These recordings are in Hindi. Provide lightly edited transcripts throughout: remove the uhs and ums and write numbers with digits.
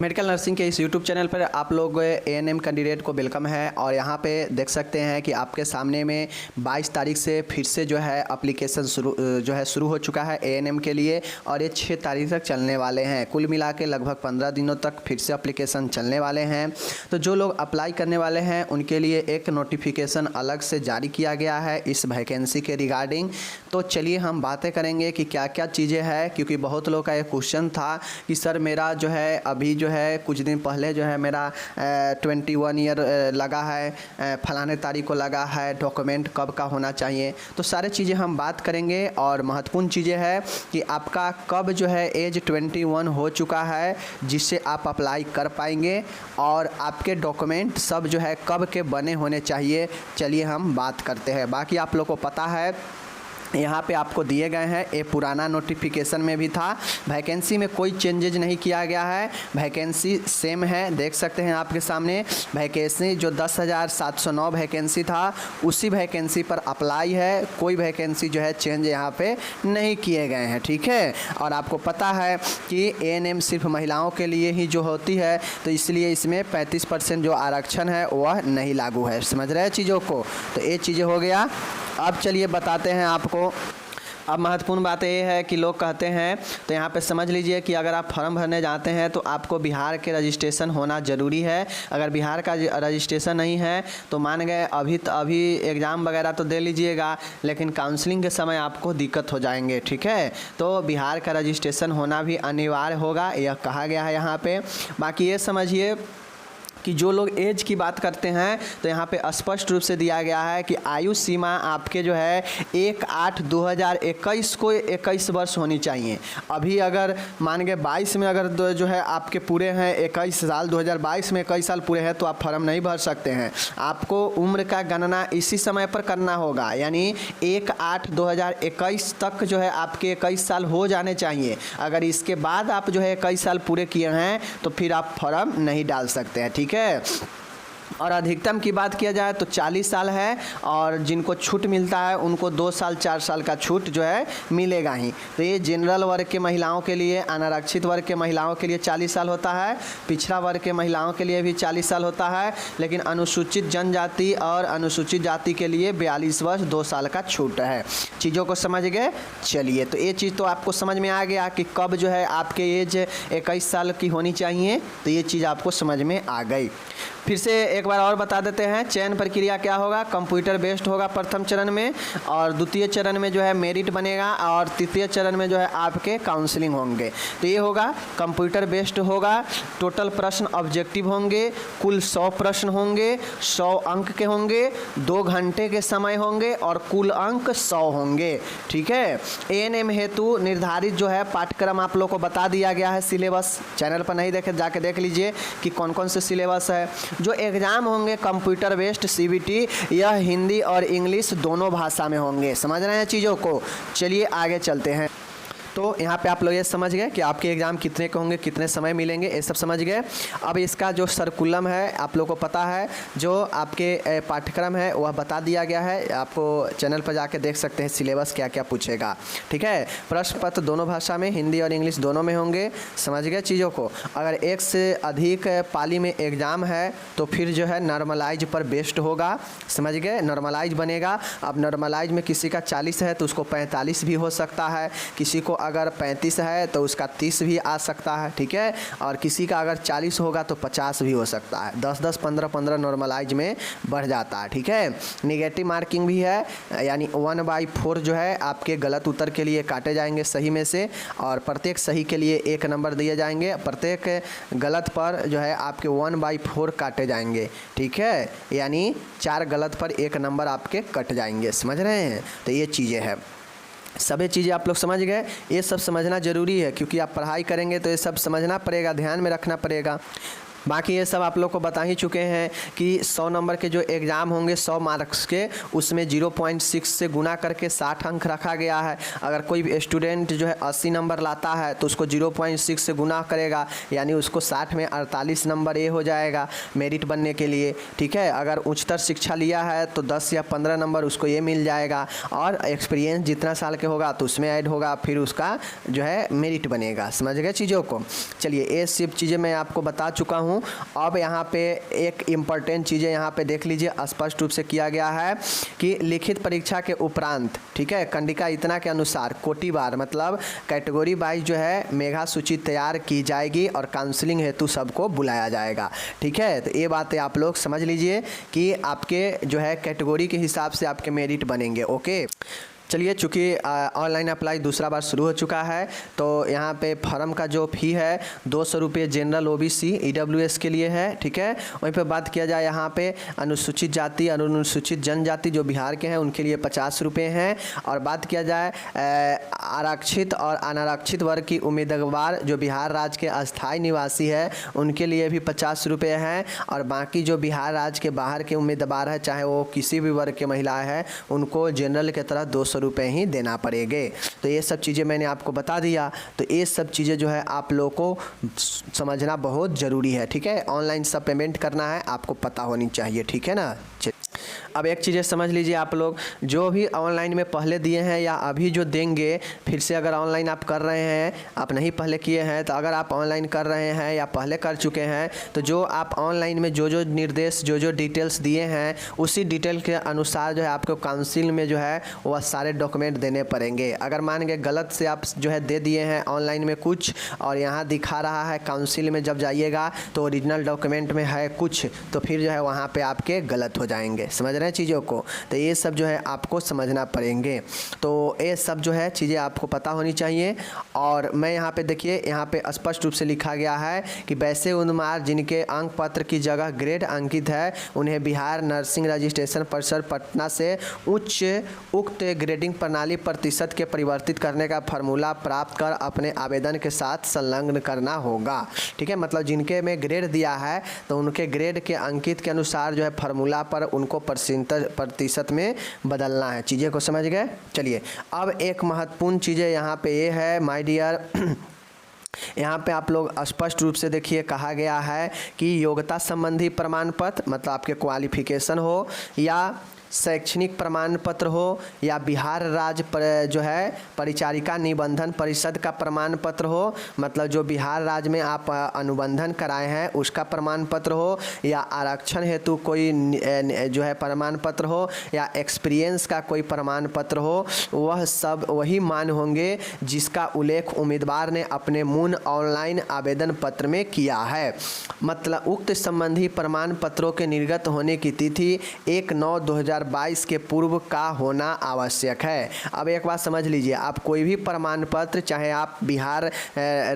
मेडिकल नर्सिंग के इस यूट्यूब चैनल पर आप लोग एएनएम कैंडिडेट को वेलकम है। और यहाँ पे देख सकते हैं कि आपके सामने में 22 तारीख से फिर से जो है एप्लीकेशन शुरू हो चुका है एएनएम के लिए, और ये 6 तारीख तक चलने वाले हैं। कुल मिला के लगभग 15 दिनों तक फिर से एप्लीकेशन चलने वाले हैं। तो जो लोग अप्लाई करने वाले हैं उनके लिए एक नोटिफिकेशन अलग से जारी किया गया है इस वैकेंसी के रिगार्डिंग। तो चलिए हम बातें करेंगे कि क्या क्या चीज़ें हैं, क्योंकि बहुत लोग का ये क्वेश्चन था कि सर मेरा जो है अभी जो है कुछ दिन पहले जो है मेरा 21 ईयर लगा है, फलाने तारीख को लगा है, डॉक्यूमेंट कब का होना चाहिए। तो सारे चीज़ें हम बात करेंगे। और महत्वपूर्ण चीज़ें हैं कि आपका कब जो है एज 21 हो चुका है जिससे आप अप्लाई कर पाएंगे, और आपके डॉक्यूमेंट सब जो है कब के बने होने चाहिए। चलिए हम बात करते हैं। बाकी आप लोग को पता है यहाँ पे आपको दिए गए हैं, ये पुराना नोटिफिकेशन में भी था। वैकेंसी में कोई चेंजेज नहीं किया गया है, वैकेंसी सेम है। देख सकते हैं आपके सामने वैकेंसी जो 10,709 वैकेंसी था उसी वैकेंसी पर अप्लाई है। कोई वैकेंसी जो है चेंज यहाँ पे नहीं किए गए हैं, ठीक है। और आपको पता है कि एएनएम सिर्फ महिलाओं के लिए ही जो होती है, तो इसलिए इसमें 35% जो आरक्षण है वह नहीं लागू है। समझ रहे हैं चीज़ों को। तो ये चीज़ें हो गया। अब चलिए बताते हैं आपको। अब महत्वपूर्ण बात ये है कि लोग कहते हैं, तो यहाँ पे समझ लीजिए कि अगर आप फॉर्म भरने जाते हैं तो आपको बिहार के रजिस्ट्रेशन होना ज़रूरी है। अगर बिहार का रजिस्ट्रेशन नहीं है तो मान गए अभी एग्ज़ाम वगैरह तो दे लीजिएगा, लेकिन काउंसलिंग के समय आपको दिक्कत हो जाएंगे, ठीक है। तो बिहार का रजिस्ट्रेशन होना भी अनिवार्य होगा, यह कहा गया है यहाँ पर। बाकी ये समझिए कि जो लोग एज की बात करते हैं तो यहाँ पे स्पष्ट रूप से दिया गया है कि आयु सीमा आपके जो है 1/8/2021 को 21 वर्ष होनी चाहिए। अभी अगर मान के 22 में अगर जो है आपके पूरे हैं 21 साल, 2022 में 21 साल पूरे हैं, तो आप फॉर्म नहीं भर सकते हैं। आपको उम्र का गणना इसी समय पर करना होगा, यानी 1/8/2021 तक जो है आपके 21 साल हो जाने चाहिए। अगर इसके बाद आप जो है 21 साल पूरे किए हैं तो फिर आप फॉर्म नहीं डाल सकते हैं, ठीक है। और अधिकतम की बात किया जाए तो 40 साल है, और जिनको छूट मिलता है उनको 2 साल 4 साल का छूट जो है मिलेगा ही। तो ये जनरल वर्ग के महिलाओं के लिए, अनारक्षित वर्ग के महिलाओं के लिए 40 साल होता है, पिछड़ा वर्ग के महिलाओं के लिए भी 40 साल होता है, लेकिन अनुसूचित जनजाति और अनुसूचित जाति के लिए 42 वर्ष 2 साल का छूट है। चीज़ों को समझ गए। चलिए, तो ये चीज़ तो आपको समझ में आ गया कि कब जो है आपके एज 21 साल की होनी चाहिए। तो ये चीज़ आपको समझ में आ गई। फिर से एक बार और बता देते हैं, चयन प्रक्रिया क्या होगा। कंप्यूटर बेस्ड होगा प्रथम चरण में, और द्वितीय चरण में जो है मेरिट बनेगा, और तृतीय चरण में जो है आपके काउंसलिंग होंगे। तो ये होगा कंप्यूटर बेस्ड होगा। टोटल प्रश्न ऑब्जेक्टिव होंगे, कुल 100 प्रश्न होंगे, 100 अंक के होंगे, 2 घंटे के समय होंगे, और कुल अंक 100 होंगे, ठीक है। एएनएम हेतु निर्धारित जो है पाठ्यक्रम आप लोग को बता दिया गया है। सिलेबस चैनल पर नहीं देखे, जाके देख लीजिए कि कौन कौन से सिलेबस है। जो एग्ज़ाम होंगे कंप्यूटर बेस्ड सीबीटी, यह हिंदी और इंग्लिश दोनों भाषा में होंगे। समझ रहे हैं चीज़ों को। चलिए आगे चलते हैं। तो यहाँ पे आप लोग ये समझ गए कि आपके एग्ज़ाम कितने के होंगे, कितने समय मिलेंगे, ये सब समझ गए। अब इसका जो सर्कुलम है आप लोग को पता है, जो आपके पाठ्यक्रम है वह बता दिया गया है। आपको चैनल पर जाके देख सकते हैं सिलेबस क्या क्या पूछेगा, ठीक है। प्रश्न पत्र दोनों भाषा में, हिंदी और इंग्लिश दोनों में होंगे। समझ गए चीज़ों को। अगर एक से अधिक पाली में एग्ज़ाम है तो फिर जो है नॉर्मलाइज पर बेस्ड होगा। समझ गए, नॉर्मलाइज बनेगा। अब नॉर्मलाइज में किसी का 40 है तो उसको 45 भी हो सकता है, किसी को अगर 35 है तो उसका 30 भी आ सकता है, ठीक है। और किसी का अगर 40 होगा तो 50 भी हो सकता है। 10-10, 15-15 नॉर्मलाइज में बढ़ जाता है, ठीक है। निगेटिव मार्किंग भी है, यानी 1/4 जो है आपके गलत उत्तर के लिए काटे जाएंगे सही में से, और प्रत्येक सही के लिए 1 नंबर दिए जाएंगे। प्रत्येक गलत पर जो है आपके 1/4 काटे जाएंगे, ठीक है। यानी 4 गलत पर 1 नंबर आपके कट जाएंगे। समझ रहे हैं। तो ये चीज़ें हैं, सभी चीज़ें आप लोग समझ गए। ये सब समझना ज़रूरी है, क्योंकि आप पढ़ाई करेंगे तो ये सब समझना पड़ेगा, ध्यान में रखना पड़ेगा। बाकी ये सब आप लोग को बता ही चुके हैं कि 100 नंबर के जो एग्ज़ाम होंगे 100 मार्क्स के, उसमें 0.6 से गुना करके 60 अंक रखा गया है। अगर कोई भी स्टूडेंट जो है 80 नंबर लाता है तो उसको 0.6 से गुना करेगा, यानी उसको 60 में 48 नंबर ये हो जाएगा मेरिट बनने के लिए, ठीक है। अगर उच्चतर शिक्षा लिया है तो 10 या 15 नंबर उसको ये मिल जाएगा, और एक्सपीरियंस जितना साल के होगा तो उसमें ऐड होगा, फिर उसका जो है मेरिट बनेगा। समझ गए चीज़ों को। चलिए ये सब चीज़ें मैं आपको बता चुका हूँ। अब यहाँ पे एक इम्पॉर्टेंट चीज़ें यहाँ पे देख लीजिए, स्पष्ट रूप से किया गया है कि लिखित परीक्षा के उपरांत, ठीक है, कंडिका इतना के अनुसार कोटिवार मतलब कैटेगरी वाइज जो है मेगा सूची तैयार की जाएगी और काउंसलिंग हेतु सबको बुलाया जाएगा, ठीक है। तो ये बातें आप लोग समझ लीजिए कि आपके जो है कैटेगरी के हिसाब से आपके मेरिट बनेंगे। ओके, चलिए चूँकि ऑनलाइन अप्लाई दूसरा बार शुरू हो चुका है, तो यहाँ पे फॉर्म का जो फ़ी है 200 रुपये जनरल OBC EWS के लिए है, ठीक है। वहीं पे बात किया जाए यहाँ पे अनुसूचित जाति और अनुसूचित जनजाति जो बिहार के हैं उनके लिए 50 रुपये हैं, और बात किया जाए आरक्षित और अनारक्षित वर्ग की उम्मीदवार जो बिहार राज्य के अस्थायी निवासी है उनके लिए भी 50 रुपये हैं, और बाकी जो बिहार राज्य के बाहर के उम्मीदवार है चाहे वो किसी भी वर्ग के महिला है उनको जनरल के तरह 200 रुपये ही देना पड़ेंगे। तो ये सब चीज़ें मैंने आपको बता दिया। तो ये सब चीज़ें जो है आप लोगों को समझना बहुत ज़रूरी है, ठीक है। ऑनलाइन सब पेमेंट करना है, आपको पता होनी चाहिए, ठीक है ना। अब एक चीज़ें समझ लीजिए आप लोग, जो भी ऑनलाइन में पहले दिए हैं या अभी जो देंगे, फिर से अगर ऑनलाइन आप कर रहे हैं, आप नहीं पहले किए हैं, तो अगर आप ऑनलाइन कर रहे हैं या पहले कर चुके हैं, तो जो आप ऑनलाइन में जो जो निर्देश जो जो डिटेल्स दिए हैं उसी डिटेल के अनुसार जो है आपको काउंसिल में जो है वह सारे डॉक्यूमेंट देने पड़ेंगे। अगर मान के गलत से आप जो है दे दिए हैं ऑनलाइन में कुछ और यहाँ दिखा रहा है काउंसिल में जब जाइएगा तो ओरिजिनल डॉक्यूमेंट में है कुछ, तो फिर जो है वहाँ पे आपके गलत हो जाएंगे। समझ रहे हैं चीज़ों को। तो ये सब जो है आपको समझना पड़ेंगे। तो ये सब जो है चीज़ें आपको पता होनी चाहिए। और मैं यहाँ पे देखिए, यहाँ पे स्पष्ट रूप से लिखा गया है कि वैसे उम्मीदवार जिनके अंक पत्र की जगह ग्रेड अंकित है उन्हें बिहार नर्सिंग रजिस्ट्रेशन परिषद पटना से उक्त ग्रेडिंग प्रणाली प्रतिशत के परिवर्तित करने का फार्मूला प्राप्त कर अपने आवेदन के साथ संलग्न करना होगा, ठीक है। मतलब जिनके में ग्रेड दिया है तो उनके ग्रेड के अंकित के अनुसार जो है फार्मूला पर उनको प्रतिशत में बदलना है। चीज़ें को समझ गए। चलिए अब एक महत्वपूर्ण चीज़ें यहाँ पे ये है माय डियर, यहाँ पे आप लोग स्पष्ट रूप से देखिए कहा गया है कि योग्यता संबंधी प्रमाण पत्र मतलब आपके क्वालिफिकेशन हो या शैक्षणिक प्रमाण पत्र हो या बिहार राज्य पर जो है परिचारिका निबंधन परिषद का प्रमाण पत्र हो, मतलब जो बिहार राज्य में आप अनुबंधन कराए हैं उसका प्रमाण पत्र हो, या आरक्षण हेतु कोई जो है प्रमाण पत्र हो, या एक्सपीरियंस का कोई प्रमाण पत्र हो, वह सब वही मान होंगे जिसका उल्लेख उम्मीदवार ने अपने मूल ऑनलाइन आवेदन पत्र में किया है। मतलब उक्त संबंधी प्रमाण पत्रों के निर्गत होने की तिथि 1/9/2022 के पूर्व का होना आवश्यक है। अब एक बात समझ लीजिए, आप कोई भी प्रमाण पत्र, चाहे आप बिहार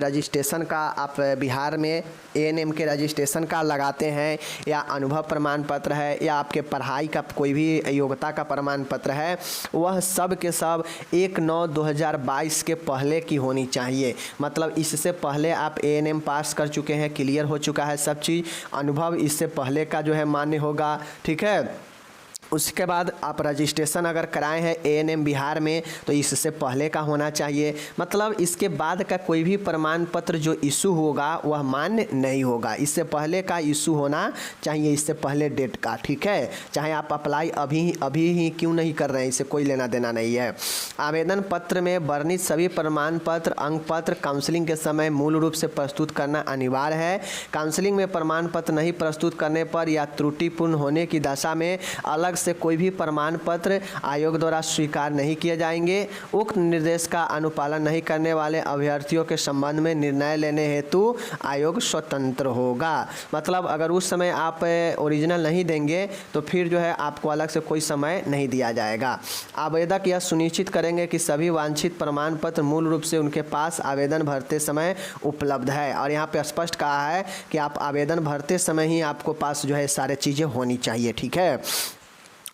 रजिस्ट्रेशन का, आप बिहार में ANM के रजिस्ट्रेशन का लगाते हैं, या अनुभव प्रमाण पत्र है, या आपके पढ़ाई का कोई भी योग्यता का प्रमाण पत्र है, वह सब के सब 1/9/2022 के पहले की होनी चाहिए। मतलब इससे पहले आप ANM पास कर चुके हैं, क्लियर हो चुका है सब चीज़, अनुभव इससे पहले का जो है मान्य होगा, ठीक है। उसके बाद आप रजिस्ट्रेशन अगर कराए हैं ANM बिहार में तो इससे पहले का होना चाहिए। मतलब इसके बाद का कोई भी प्रमाण पत्र जो इशू होगा वह मान्य नहीं होगा, इससे पहले का इशू होना चाहिए, इससे पहले डेट का, ठीक है। चाहे आप अप्लाई अभी ही क्यों नहीं कर रहे हैं, इससे कोई लेना देना नहीं है। आवेदन पत्र में वर्णित सभी प्रमाण पत्र अंक पत्र काउंसलिंग के समय मूल रूप से प्रस्तुत करना अनिवार्य है। काउंसलिंग में प्रमाण पत्र नहीं प्रस्तुत करने पर या त्रुटिपूर्ण होने की दशा में अलग से कोई भी प्रमाण पत्र आयोग द्वारा स्वीकार नहीं किए जाएंगे। उक्त निर्देश का अनुपालन नहीं करने वाले अभ्यर्थियों के संबंध में निर्णय लेने हेतु आयोग स्वतंत्र होगा। मतलब अगर उस समय आप ओरिजिनल नहीं देंगे तो फिर जो है आपको अलग से कोई समय नहीं दिया जाएगा। आवेदक यह सुनिश्चित करेंगे कि सभी वांछित प्रमाण पत्र मूल रूप से उनके पास आवेदन भरते समय उपलब्ध है। और यहाँ पे स्पष्ट कहा है कि आप आवेदन भरते समय ही आपको पास जो है सारे चीज़ें होनी चाहिए, ठीक है।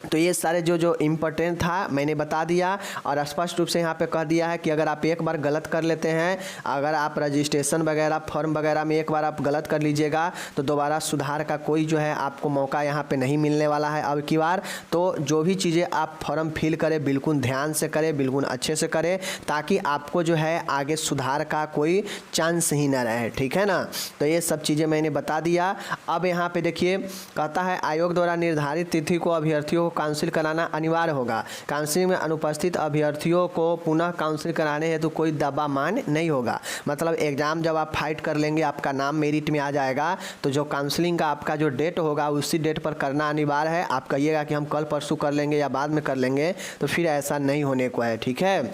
तो ये सारे जो इम्पोर्टेंट था मैंने बता दिया और स्पष्ट रूप से यहाँ पे कह दिया है कि अगर आप एक बार गलत कर लेते हैं, अगर आप रजिस्ट्रेशन वगैरह फॉर्म वगैरह में एक बार आप गलत कर लीजिएगा तो दोबारा सुधार का कोई जो है आपको मौका यहाँ पे नहीं मिलने वाला है अब की बार। तो जो भी चीज़ें आप फॉर्म फिल करें बिल्कुल ध्यान से करें, बिल्कुल अच्छे से करें, ताकि आपको जो है आगे सुधार का कोई चांस ही ना रहे, ठीक है ना। तो ये सब चीज़ें मैंने बता दिया। अब यहाँ पे देखिए कहता है आयोग द्वारा निर्धारित तिथि को अभ्यर्थियों काउंसिल कराना अनिवार्य होगा। काउंसिलिंग में अनुपस्थित अभ्यर्थियों को पुनः काउंसिल कराने हेतु तो कोई दबाव नहीं होगा। मतलब एग्ज़ाम जब आप फाइट कर लेंगे, आपका नाम मेरिट में आ जाएगा, तो जो काउंसलिंग का आपका जो डेट होगा उसी डेट पर करना अनिवार्य है। आप कहिएगा कि हम कल परसों कर लेंगे या बाद में कर लेंगे, तो फिर ऐसा नहीं होने को है, ठीक है।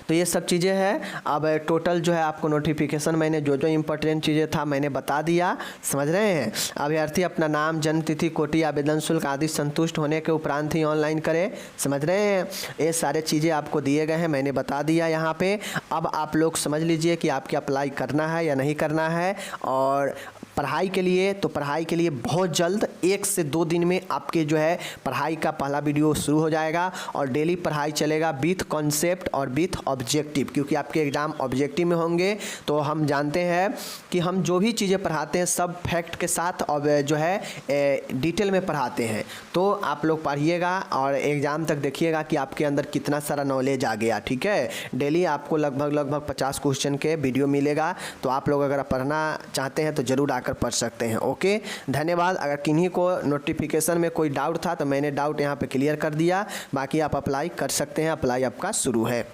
तो ये सब चीज़ें हैं। अब टोटल जो है आपको नोटिफिकेशन मैंने जो इम्पोर्टेंट चीज़ें था मैंने बता दिया, समझ रहे हैं। अभ्यर्थी अपना नाम, जन्म तिथि, कोटि, आवेदन शुल्क आदि संतुष्ट होने के उपरांत ही ऑनलाइन करें, समझ रहे हैं। ये सारे चीज़ें आपको दिए गए हैं, मैंने बता दिया यहाँ पे। अब आप लोग समझ लीजिए कि आपके अप्लाई करना है या नहीं करना है। और पढ़ाई के लिए बहुत जल्द 1 से 2 दिन में आपके जो है पढ़ाई का पहला वीडियो शुरू हो जाएगा और डेली पढ़ाई चलेगा विथ कॉन्सेप्ट और विथ ऑब्जेक्टिव, क्योंकि आपके एग्ज़ाम ऑब्जेक्टिव में होंगे। तो हम जानते हैं कि हम जो भी चीज़ें पढ़ाते हैं सब फैक्ट के साथ और जो है डिटेल में पढ़ाते हैं। तो आप लोग पढ़िएगा और एग्ज़ाम तक देखिएगा कि आपके अंदर कितना सारा नॉलेज आ गया, ठीक है। डेली आपको लगभग 50 क्वेश्चन के वीडियो मिलेगा। तो आप लोग अगर पढ़ना चाहते हैं तो ज़रूर आकर पढ़ सकते हैं। ओके, धन्यवाद। अगर किन्हीं को नोटिफिकेशन में कोई डाउट था तो मैंने डाउट यहाँ पे क्लियर कर दिया। बाकी आप अप्लाई कर सकते हैं, अप्लाई आपका शुरू है।